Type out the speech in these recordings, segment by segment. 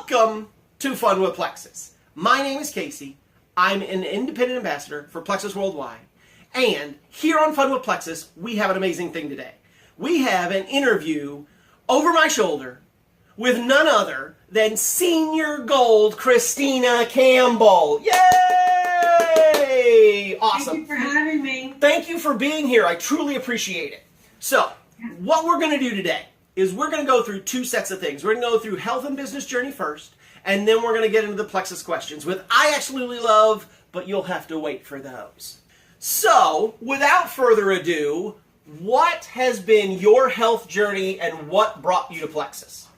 Welcome to Fun with Plexus. My name is Casey. I'm an independent ambassador for Plexus Worldwide. And here on Fun with Plexus, we have an amazing thing today. We have an interview over my shoulder with none other than Senior Gold Kristina Campbell. Yay! Awesome. Thank you for having me. Thank you for being here. I truly appreciate it. So, what we're going to do today is we're going to go through two sets of things. We're going to go through health and business journey first, and then we're going to get into the Plexus questions, which I absolutely love, but you'll have to wait for those. So, without further ado, what has been your health journey and what brought you to Plexus?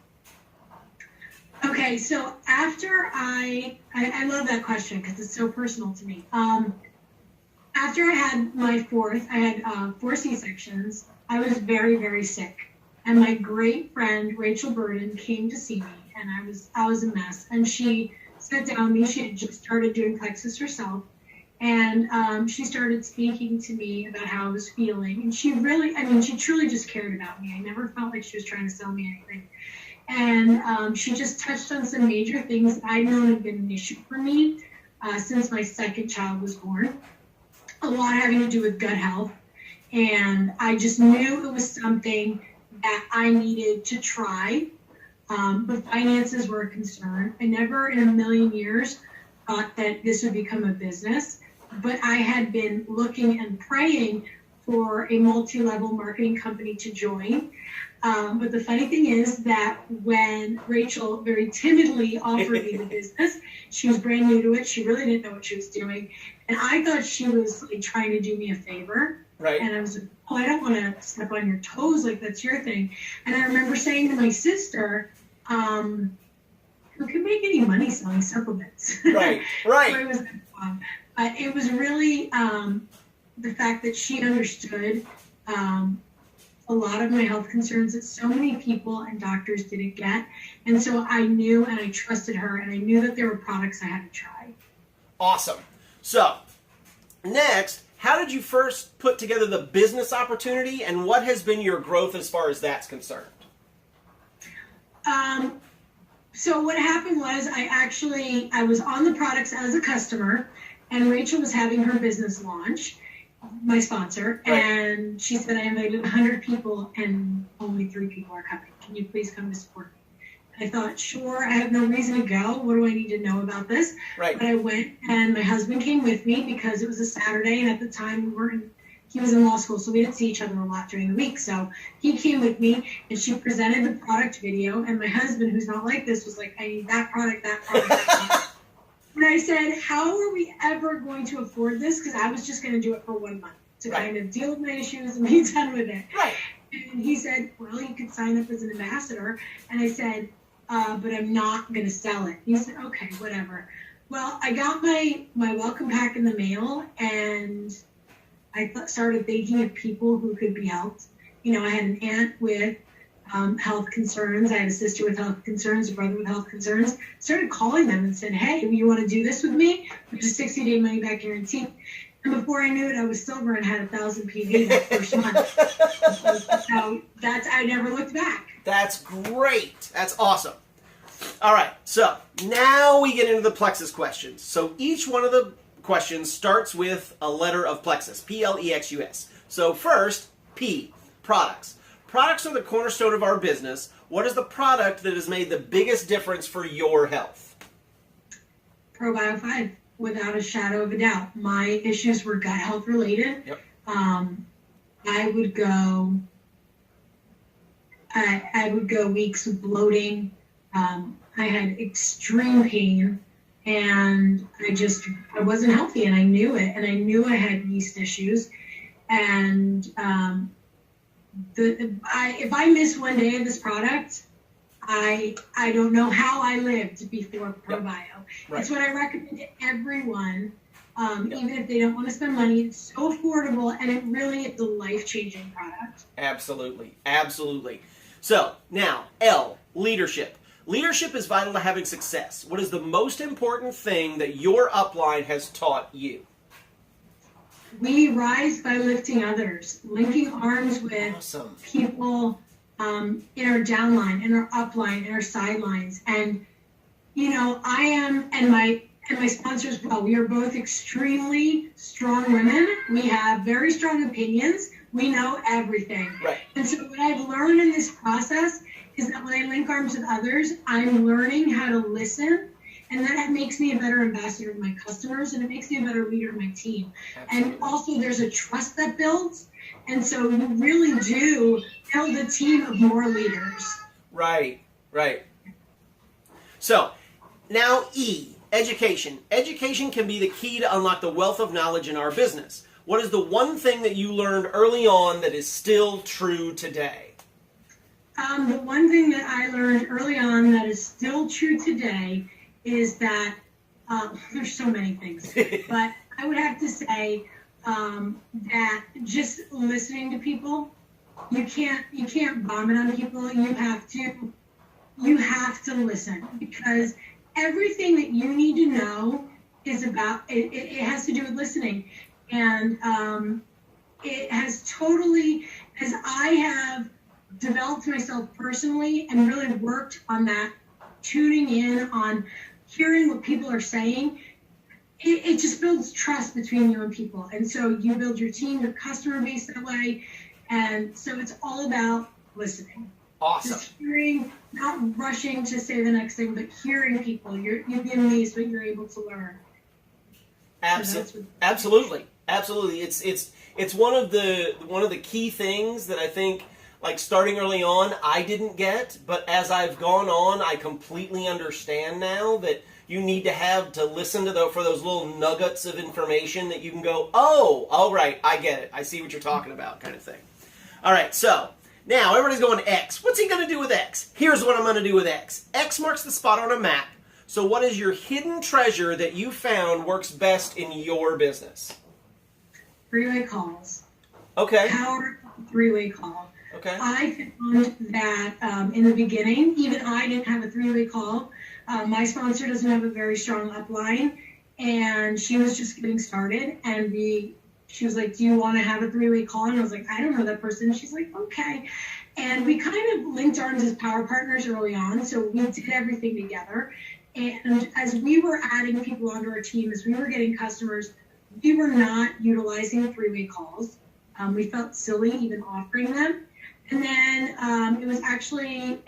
Okay, so after I love that question because it's so personal to me. After I had my fourth, I had 4 C-sections. I was very, very sick. And my great friend, Rachel Burden, came to see me, and I was a mess. And she sat down with me. She had just started doing Plexus herself. And she started speaking to me about how I was feeling. And she truly just cared about me. I never felt like she was trying to sell me anything. And she just touched on some major things that I know have been an issue for me since my second child was born. A lot having to do with gut health. And I just knew it was something that I needed to try. But finances were a concern. I never in a million years thought that this would become a business. But I had been looking and praying for a multi-level marketing company to join. But the funny thing is that when Rachel very timidly offered me the business, she was brand new to it. She really didn't know what she was doing. And I thought she was like trying to do me a favor. Right. And I was like, oh, I don't want to step on your toes, like that's your thing. And I remember saying to my sister, who can make any money selling supplements? Right, right. So it was really the fact that she understood a lot of my health concerns that so many people and doctors didn't get. And so I knew and I trusted her, and I knew that there were products I had to try. Awesome. So, next, how did you first put together the business opportunity, and what has been your growth as far as that's concerned? So what happened was I was on the products as a customer, and Rachel was having her business launch, my sponsor, right. And she said, I invited 100 people and only 3 people are coming. Can you please come to support me? I thought, sure, I have no reason to go. What do I need to know about this? Right. But I went, and my husband came with me because it was a Saturday, and at the time he was in law school, so we didn't see each other a lot during the week. So he came with me, and she presented the product video, and my husband, who's not like this, was like, I need that product, that product, that product. And I said, how are we ever going to afford this? Because I was just going to do it for 1 month to kind of deal with my issues and be done with it. Right. And he said, well, you could sign up as an ambassador. And I said, but I'm not going to sell it. He said, okay, whatever. Well, I got my welcome pack in the mail, and I started thinking of people who could be helped. You know, I had an aunt with health concerns. I had a sister with health concerns, a brother with health concerns. Started calling them and said, hey, you want to do this with me? Which is 60-day money-back guarantee. And before I knew it, I was sober and had 1,000 PV that first month. So I never looked back. That's great. That's awesome. All right, so now we get into the Plexus questions. So each one of the questions starts with a letter of Plexus, P-L-E-X-U-S. So first, P, products. Products are the cornerstone of our business. What is the product that has made the biggest difference for your health? ProBio 5, without a shadow of a doubt. My issues were gut health related. Yep. I would go weeks with bloating. I had extreme pain, and I wasn't healthy, and I knew it, and I knew I had yeast issues, and if I miss one day of this product, I don't know how I lived before ProBio. Right. It's what I recommend to everyone, even if they don't want to spend money. It's so affordable, and it really is a life-changing product. Absolutely, absolutely. So now, L, leadership. Leadership is vital to having success. What is the most important thing that your upline has taught you? We rise by lifting others, linking arms with people in our downline, in our upline, in our sidelines. And I am, and my sponsor as well. We are both extremely strong women. We have very strong opinions. We know everything. Right. And so what I've learned in this process is that when I link arms with others, I'm learning how to listen. And that makes me a better ambassador to my customers, and it makes me a better leader to my team. Absolutely. And also there's a trust that builds. And so you really do build a team of more leaders. Right. So now E, education. Education can be the key to unlock the wealth of knowledge in our business. What is the one thing that you learned early on that is still true today? The one thing that I learned early on that is still true today is that there's so many things, but I would have to say that just listening to people, you can't bomb it on people. You have to listen, because everything that you need to know is about it has to do with listening. And it has totally, as I have developed myself personally and really worked on that, tuning in on hearing what people are saying, it just builds trust between you and people. And so you build your team, your customer base that way. And so it's all about listening. Awesome. Just hearing, not rushing to say the next thing, but hearing people. You'd be amazed what you're able to learn. Absolutely. It's one of the key things that I think, like, starting early on, I didn't get, but as I've gone on, I completely understand now that you need to listen to for those little nuggets of information that you can go, oh, all right, I get it. I see what you're talking about, kind of thing. All right, so now everybody's going X. What's he going to do with X? Here's what I'm going to do with X. X marks the spot on a map. So what is your hidden treasure that you found works best in your business? Three-way calls. Okay. Power three-way call. Okay. I found that in the beginning, even I didn't have a three-way call. My sponsor doesn't have a very strong upline, and she was just getting started. And she was like, "Do you want to have a three-way call?" And I was like, "I don't know that person." And she's like, "Okay." And we kind of linked arms as power partners early on, so we did everything together. And as we were adding people onto our team, as we were getting customers, we were not utilizing three-way calls. We felt silly even offering them. And then it was actually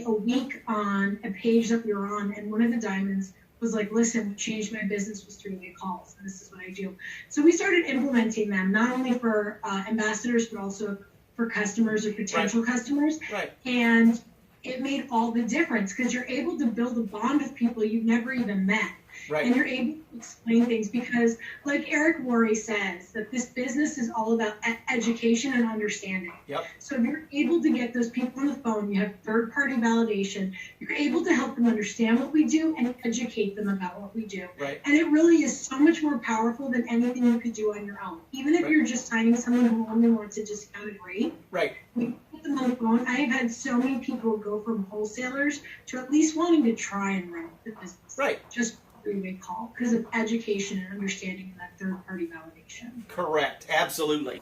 a week on a page that we were on, and one of the diamonds was like, "Listen, what changed my business was three-way calls, and this is what I do." So we started implementing them, not only for ambassadors, but also for customers or potential customers. Right. And it made all the difference, because you're able to build a bond with people you've never even met. Right. And you're able to explain things, because like Eric Worre says, that this business is all about education and understanding. Yep. So if you're able to get those people on the phone, you have third-party validation, you're able to help them understand what we do and educate them about what we do. Right. And it really is so much more powerful than anything you could do on your own. Even if you're just signing someone who only wants a discounted rate. Right. We put them on the phone. I've had so many people go from wholesalers to at least wanting to try and run the business. Right. Just three-way call, because of education and understanding and that third-party validation. Correct. Absolutely.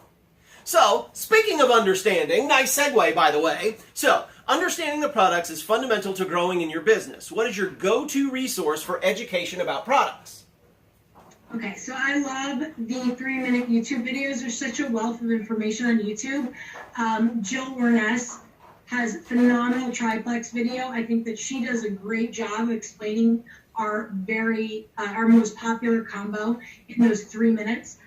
So, speaking of understanding, nice segue, by the way. So, understanding the products is fundamental to growing in your business. What is your go-to resource for education about products? Okay, so I love the 3-minute YouTube videos. There's such a wealth of information on YouTube. Jill Warness has phenomenal triplex video. I think that she does a great job of explaining our most popular combo in those 3 minutes.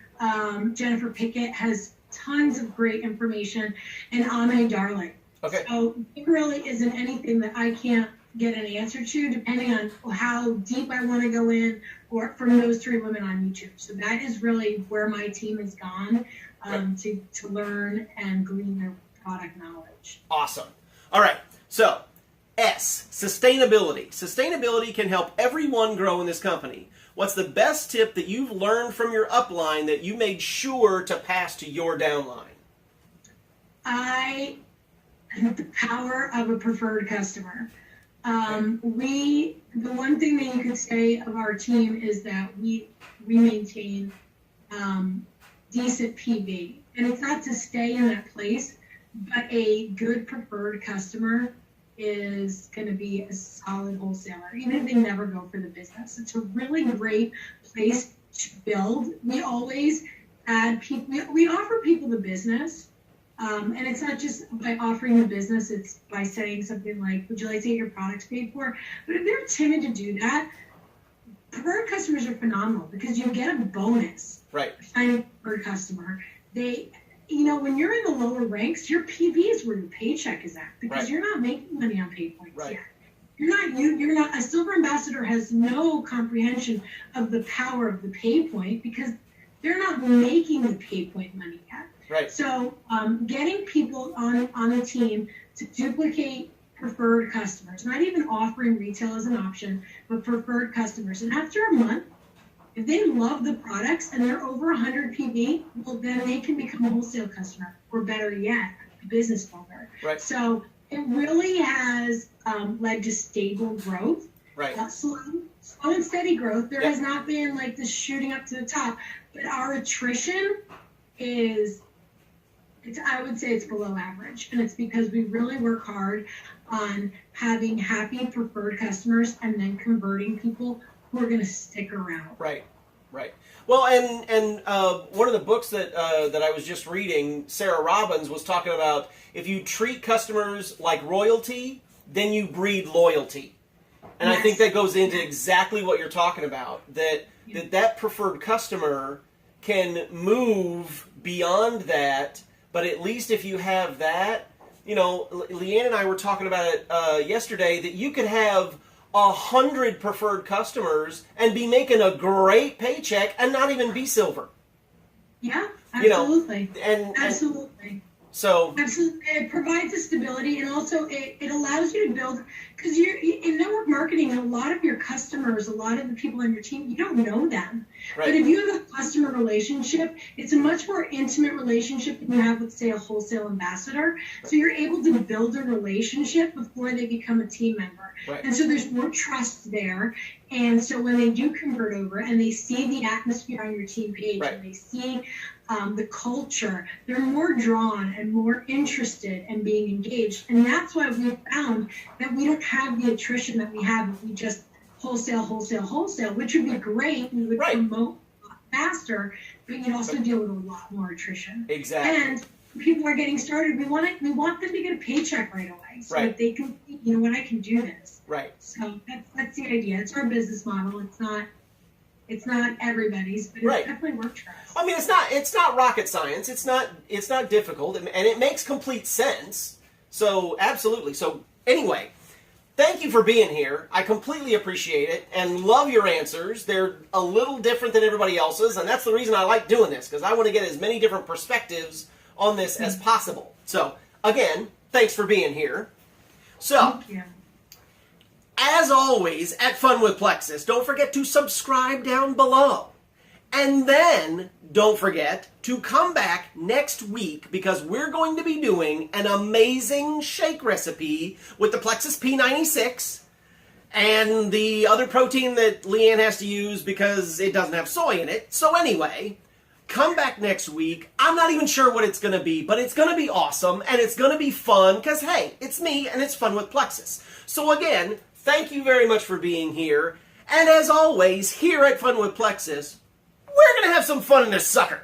Jennifer Pickett has tons of great information, and Ame Darling. Okay. So it really isn't anything that I can't get an answer to, depending on how deep I want to go in, or from those 3 women on YouTube. So that is really where my team has gone to learn and glean their product knowledge. Awesome. All right. So, S, sustainability. Sustainability can help everyone grow in this company. What's the best tip that you've learned from your upline that you made sure to pass to your downline? The power of a preferred customer. The one thing that you could say of our team is that we maintain decent PV. And it's not to stay in that place, but a good preferred customer is going to be a solid wholesaler, even if they never go for the business. It's a really great place to build. We always add people, we offer people the business. And it's not just by offering the business, it's by saying something like, would you like to get your products paid for? But if they're timid to do that, preferred customers are phenomenal because you get a bonus. Right. Finding a preferred customer. They, when you're in the lower ranks, your PV is where your paycheck is at because right. you're not making money on pay points right. yet. You're not, a silver ambassador has no comprehension of the power of the pay point because they're not making the pay point money yet. Right. So getting people on the team to duplicate preferred customers, not even offering retail as an option, but preferred customers. And after a month, if they love the products and they're over 100 PV, well, then they can become a wholesale customer, or better yet, a business builder. Right. So it really has led to stable growth. Right. Slow and steady growth. There Yep. has not been like this shooting up to the top, but our attrition is, I would say it's below average. And it's because we really work hard on having happy preferred customers and then converting people who are going to stick around. Right, right. Well, and one of the books that I was just reading, Sarah Robbins was talking about if you treat customers like royalty, then you breed loyalty. And Yes. I think that goes into exactly what you're talking about, that preferred customer can move beyond that, but at least if you have that, Leanne and I were talking about it yesterday, that you could have 100 preferred customers and be making a great paycheck and not even be silver. Yeah, absolutely. Absolutely. So absolutely, it provides a stability, and also it allows you to build, because you're in network marketing, a lot of your customers, a lot of the people on your team, you don't know them. Right. But if you have a customer relationship, it's a much more intimate relationship than you have with, say, a wholesale ambassador. So you're able to build a relationship before they become a team member. Right. And so there's more trust there. And so when they do convert over and they see the atmosphere on your team page, right. and they see the culture, they're more drawn and more interested in being engaged. And that's why we found that we don't have the attrition that we have if we just wholesale, which would be great. We would right. promote a lot faster, but you'd also deal with a lot more attrition. Exactly. And when people are getting started, we want them to get a paycheck right away, so right. that they can, I can do this. Right. So that's the idea. It's our business model. It's not everybody's, but right. it definitely worked for us. I mean, it's not rocket science. It's not difficult, and it makes complete sense. So absolutely. So anyway, thank you for being here. I completely appreciate it and love your answers. They're a little different than everybody else's, and that's the reason I like doing this, because I want to get as many different perspectives on this as possible. So again, thanks for being here. So. Thank you. As always, at Fun with Plexus, don't forget to subscribe down below. And then, don't forget to come back next week because we're going to be doing an amazing shake recipe with the Plexus P96 and the other protein that Leanne has to use because it doesn't have soy in it. So anyway, come back next week. I'm not even sure what it's going to be, but it's going to be awesome and it's going to be fun because, hey, it's me and it's Fun with Plexus. So again, thank you very much for being here. And as always, here at Fun with Plexus, we're going to have some fun in this sucker.